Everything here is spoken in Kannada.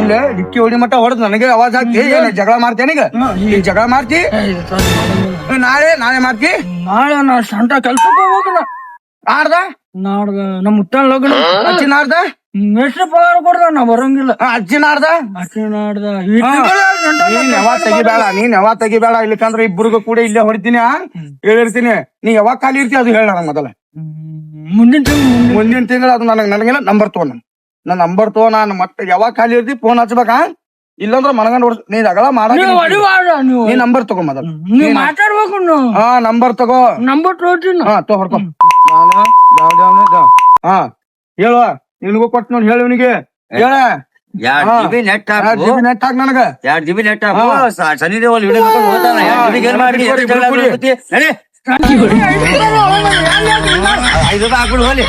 ಇಲ್ಲ ಡಿಕ್ಕಿ ಹೊಡಿ ಮಟ್ಟ ಹೊಡೆದ್ ನನಗೆ ಅವಾಜ್ ಹಾಕಿ ಏನ್ ಜಗಳ ಮಾಡ್ತೇನೀಗ ಈಗ ಜಗಳ ಮಾಡ್ತಿ ನಾಳೆ ಮಾಡ್ತಿ ನಾಳೆ ನಾ ಸಂಟ ಕೆಲ್ಸಕ್ಕೆ ಹೋಗ್ಬೇಕಲ್ಲ ನಾಡ್ದ ನಮ್ ಮುತ್ತನ್ ಲಗ್ನ ಅಜ್ಜಿ ನಾಡ್ದ ಎಷ್ಟು ಪಗಾರ ಕೊಡ್ದ ನಾ ಬರಂಗಿಲ್ಲ ಅಜ್ಜಿ ನಾಡ್ದ ಅಷ್ಟೇ ನಾಡ್ದ ನೀನ್ ಯಾವಾಗ ತೆಗಿಬೇಡ ಇಲ್ಲಿಕಂದ್ರ ಇಬ್ಬರಿಗೂ ಕೂಡ ಇಲ್ಲೇ ಹೊಡಿತೀನಿ ಹೇಳಿರ್ತೀನಿ ನೀ ಯಾವಾಗ ಖಾಲಿ ಇರ್ತಿ ಅದು ಹೇಳ ನನಗ ಮೊದಲ ಮುಂದಿನ ತಿಂಗಳು ಅದು ನನಗೆಲ್ಲ ನಂಬರ್ ತಗೋ ನನ್ ನಂಬರ್ ತಗೋ ನಾನು ಮತ್ತೆ ಯಾವಾಗ ಖಾಲಿ ಇರ್ತಿ ಫೋನ್ ಹಚ್ಬೇಕಾ ಇಲ್ಲಂದ್ರ ಮನಗಂಡ್ ಹೊಡ್ಸ್ ನೀನ್ ಅಗಳ ಮಾಡ ನೀ ನಂಬರ್ ತಗೋ ಮೊದಲ ಮಾತಾಡ್ಬೇಕು ನಂಬರ್ ತಗೋ ನಂಬರ್ ತಗೋತೀನಿ ತಗೋ ಹೊಡ್ಕೊ ಹೇಳುವ ನಿನಗೂ ಕೊಟ್ಟು ನೋಡಿ ಹೇಳುವನಿಗೆ ಹೇಳ ನೆಟ್ ನೆಟ್ ಹಾಕ್ ನನಗ 2 GB ನೆಟ್ ಸನಿ ದೇವಲ್ ಹಿಡಿದು ಹೋತಾನ 2 GB ಏನ್ ಮಾಡಿ $5 ಹಾಕ್ಬಿಡು ಹೋಲಿ